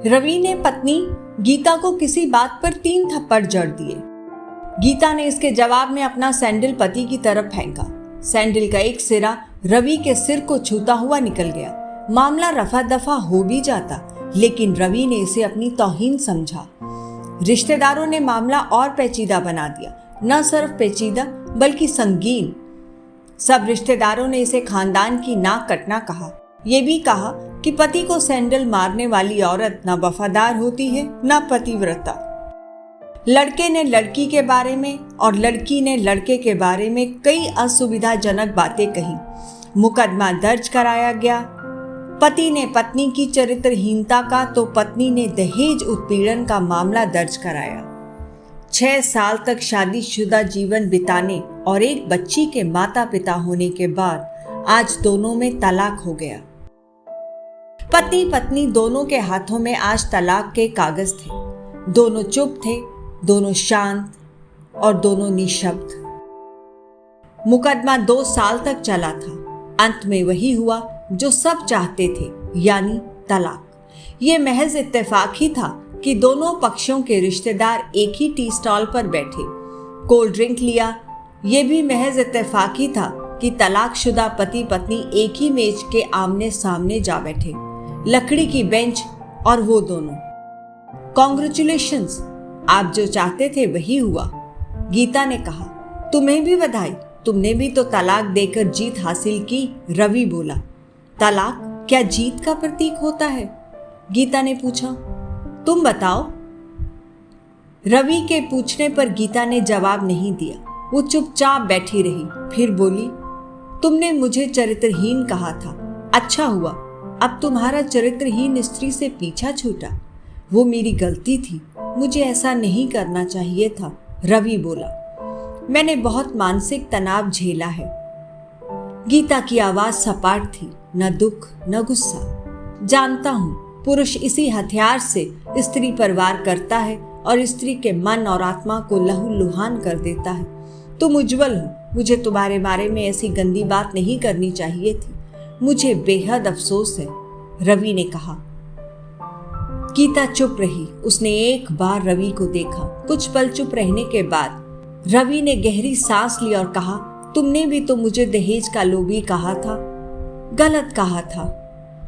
रवि ने पत्नी गीता को किसी बात पर 3 थप्पड़ जड़ दिए। गीता ने इसके जवाब में अपना सैंडल पति की तरफ फेंका। सैंडल का एक सिरा रवि के सिर को छूता हुआ निकल गया। मामला रफा दफा हो भी जाता, लेकिन रवि ने इसे अपनी तौहीन समझा। रिश्तेदारों ने मामला और पेचीदा बना दिया। न सिर्फ पेचीदा बल्कि संगीन। सब रिश्तेदारों ने इसे खानदान की नाक कटना कहा। ये भी कहा कि पति को सैंडल मारने वाली औरत न वफादार होती है न पतिव्रता। लड़के ने लड़की के बारे में और लड़की ने लड़के के बारे में कई असुविधाजनक बातें कही। मुकदमा दर्ज कराया गया। पति ने पत्नी की चरित्रहीनता का तो पत्नी ने दहेज उत्पीड़न का मामला दर्ज कराया। 6 साल तक शादीशुदा जीवन बिताने और एक बच्ची के माता पिता होने के बाद आज दोनों में तलाक हो गया। पति पत्नी दोनों के हाथों में आज तलाक के कागज थे। दोनों चुप थे, दोनों शांत और दोनों निशब्द। मुकदमा 2 साल तक चला था। अंत में वही हुआ जो सब चाहते थे, यानी तलाक। ये महज इत्तेफाक ही था कि दोनों पक्षों के रिश्तेदार एक ही टी स्टॉल पर बैठे, कोल्ड ड्रिंक लिया। ये भी महज इत्तेफाक ही था कि तलाकशुदा पति पत्नी एक ही मेज के आमने सामने जा बैठे, लकड़ी की बेंच और वो दोनों। कॉन्ग्रेचुलेशंस, आप जो चाहते थे वही हुआ। गीता ने कहा, तुम्हें भी बधाई, तुमने भी तो तलाक देकर जीत हासिल की। रवि बोला, तलाक क्या जीत का प्रतीक होता है? गीता ने पूछा, तुम बताओ। रवि के पूछने पर गीता ने जवाब नहीं दिया। वो चुपचाप बैठी रही। फिर बोली, तुमने मुझे चरित्रहीन कहा था। अच्छा हुआ, अब तुम्हारा चरित्रहीन स्त्री से पीछा छूटा। वो मेरी गलती थी, मुझे ऐसा नहीं करना चाहिए था। रवि बोला, मैंने बहुत मानसिक तनाव झेला है। गीता की आवाज सपाट थी, न दुख न गुस्सा। जानता हूं, पुरुष इसी हथियार से स्त्री पर वार करता है और स्त्री के मन और आत्मा को लहूलुहान कर देता है। तुम उज्जवल हो, मुझे तुम्हारे बारे में ऐसी गंदी बात नहीं करनी चाहिए थी। मुझे बेहद अफसोस है, रवि ने कहा। गीता चुप रही। उसने एक बार रवि को देखा। कुछ पल चुप रहने के बाद रवि ने गहरी सांस ली और कहा, तुमने भी तो मुझे दहेज का लोभी कहा था। गलत कहा था।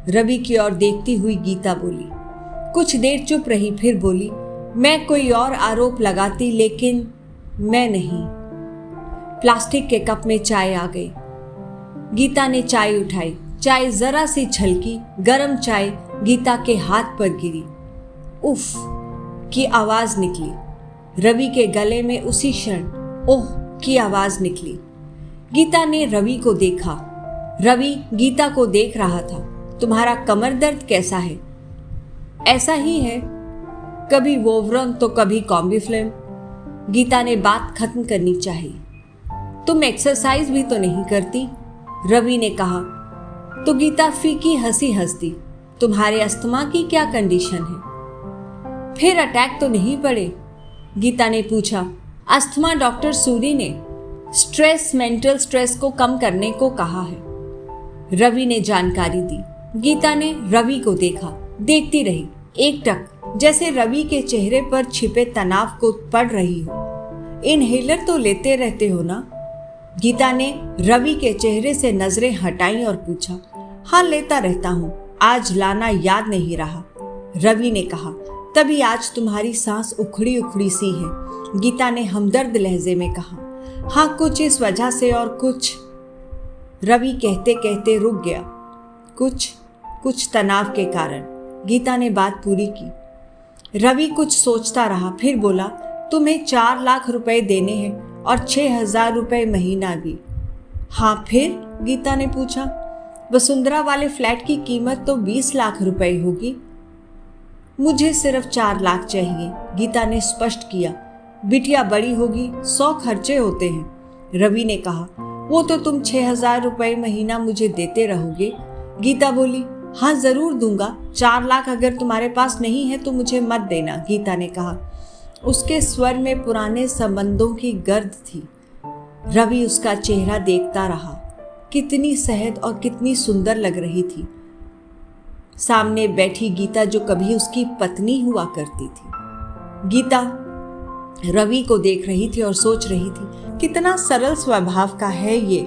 रवि की ओर देखती हुई गीता बोली। कुछ देर चुप रही, फिर बोली, मैं कोई और आरोप लगाती, लेकिन मैं नहीं। प्लास्टिक के कप में चाय आ गई। गीता ने चाय उठाई। चाय जरा सी छलकी। गरम चाय गीता के हाथ पर गिरी। उफ की आवाज निकली। रवि के गले में उसी क्षण ओह की आवाज निकली। गीता ने रवि को देखा। रवि गीता को देख रहा था। तुम्हारा कमर दर्द कैसा है? ऐसा ही है, कभी वोवरन तो कभी कॉम्बीफ्लेम। गीता ने बात खत्म करनी चाहिए। तुम एक्सरसाइज भी तो नहीं करती, रवि ने कहा। तो गीता फीकी हंसी हंस दी। तुम्हारे अस्थमा की क्या कंडीशन है? फिर अटैक तो नहीं पड़े? गीता ने पूछा। अस्थमा डॉक्टर सूरी ने स्ट्रेस, मेंटल स्ट्रेस को कम करने को कहा है, रवि ने जानकारी दी। गीता ने रवि को देखा। देखती रही एकटक, जैसे रवि के चेहरे पर छिपे तनाव को पढ़ रही हो। इनहेलर तो लेते रहते हो ना? गीता ने रवि के चेहरे से नजरें हटाई और पूछा। हाँ, लेता रहता हूं, आज लाना याद नहीं रहा, रवि ने कहा। तभी आज तुम्हारी सांस उखड़ी उखड़ी सी है, गीता ने हमदर्द लहजे में कहा। हाँ, कुछ इस वजह से और कुछ, रवि कहते कहते रुक गया। कुछ तनाव के कारण, गीता ने बात पूरी की। रवि कुछ सोचता रहा, फिर बोला, तुम्हें 4 लाख रुपए देने हैं और 6,000 रुपए महीना भी। हाँ फिर? गीता ने पूछा। वसुंधरा वाले फ्लैट की कीमत तो 20 लाख रुपए होगी। मुझे सिर्फ 4 लाख चाहिए, गीता ने स्पष्ट किया। बिटिया बड़ी होगी, 100 खर्चे होते हैं, रवि ने कहा। वो तो तुम 6,000 रुपए महीना मुझे देते रहोगे, गीता बोली। हाँ जरूर दूंगा, 4 लाख अगर तुम्हारे पास नहीं है तो मुझे मत देना, गीता ने कहा। उसके स्वर में पुराने संबंधों की गर्द थी। रवि उसका चेहरा देखता रहा। कितनी सहज और कितनी सुंदर लग रही थी। सामने बैठी गीता जो कभी उसकी पत्नी हुआ करती थी। गीता रवि को देख रही थी और सोच रही थी कितना सरल स्वभाव का है ये,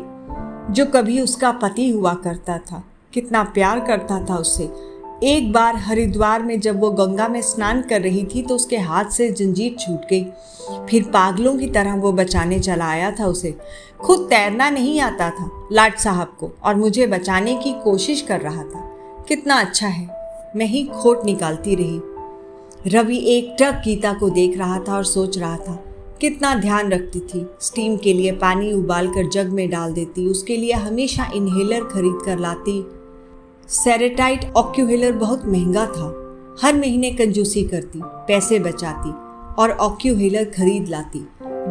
जो कभी उसका पति हुआ करता था, कितना प्यार करता था उससे। एक बार हरिद्वार में जब वो गंगा में स्नान कर रही थी तो उसके हाथ से जंजीर छूट गई। फिर पागलों की तरह वो बचाने चला आया था उसे। खुद तैरना नहीं आता था लाट साहब को और मुझे बचाने की कोशिश कर रहा था। कितना अच्छा है, मैं ही खोट निकालती रही। रवि एक टक गीता को देख रहा था और सोच रहा था कितना ध्यान रखती थी। स्टीम के लिए पानी उबालकर जग में डाल देती, उसके लिए हमेशा इन्हेलर खरीद कर लाती। सेरेटाइट ऑक्यूहेलर बहुत महंगा था। हर महीने कंजूसी करती, पैसे बचाती और ऑक्यूहेलर खरीद लाती।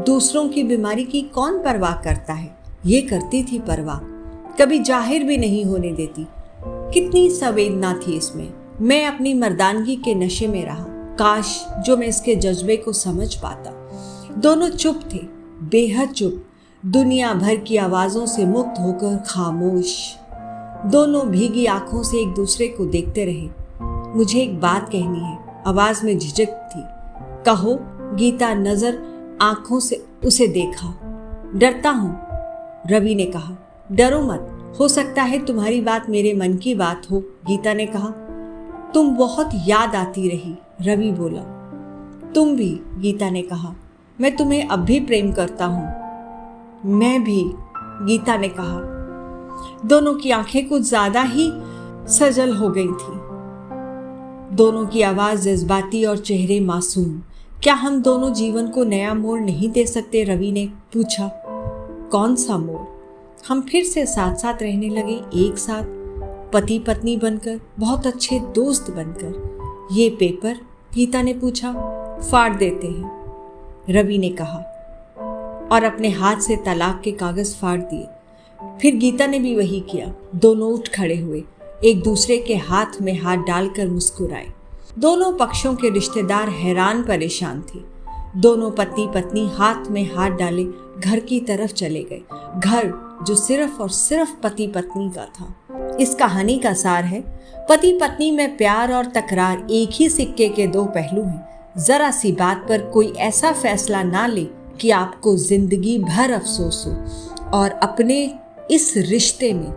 दूसरों की बीमारी की कौन परवाह करता है, ये करती थी परवाह, कभी जाहिर भी नहीं होने देती। कितनी संवेदना थी इसमें। मैं अपनी मर्दानगी के नशे में रहा। काश जो मैं इसके जज्बे को समझ पाता। दोनों चुप थे, बेहद चुप, दुनिया भर की आवाजों से मुक्त होकर खामोश। दोनों भीगी आंखों से एक दूसरे को देखते रहे। मुझे एक बात कहनी है, आवाज में झिझक थी। कहो। गीता नजर आंखों से उसे देखा। डरता हूं, रवि ने कहा। डरो मत, हो सकता है तुम्हारी बात मेरे मन की बात हो, गीता ने कहा। तुम बहुत याद आती रही, रवि बोला। तुम भी, गीता ने कहा। मैं तुम्हें अब भी प्रेम करता हूं। मैं भी, गीता ने कहा। दोनों की आंखें कुछ ज्यादा ही सजल हो गई थी। दोनों की आवाज जज्बाती और चेहरे मासूम। क्या हम दोनों जीवन को नया मोड़ नहीं दे सकते, रवि ने पूछा। कौन सा मोड़? हम फिर से साथ साथ रहने लगे, एक साथ, पति पत्नी बनकर, बहुत अच्छे दोस्त बनकर। ये पेपर? गीता ने पूछा। फाड़ देते हैं, रवि ने कहा और अपने हाथ से तलाक के कागज फाड़ दिए। फिर गीता ने भी वही किया। दोनों उठ खड़े हुए, एक दूसरे के हाथ में हाथ डालकर मुस्कुराए। दोनों पक्षों के रिश्तेदार हैरान परेशान थे। दोनों पति पत्नी हाथ में हाथ डाले घर की तरफ चले गए। घर जो सिर्फ और सिर्फ पति पत्नी का था। इस कहानी का सार है, पति पत्नी में प्यार और तकरार एक ही सिक्के के दो पहलू हैं। जरा सी बात पर कोई ऐसा फैसला ना ले कि आपको जिंदगी भर अफसोस हो और अपने इस रिश्ते में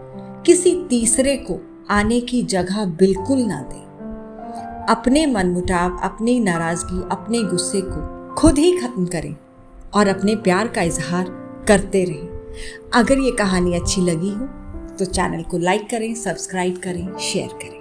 किसी तीसरे को आने की जगह बिल्कुल ना दें। अपने मनमुटाव, अपनी नाराजगी, अपने गुस्से को खुद ही खत्म करें और अपने प्यार का इजहार करते रहें। अगर ये कहानी अच्छी लगी हो तो चैनल को लाइक करें, सब्सक्राइब करें, शेयर करें।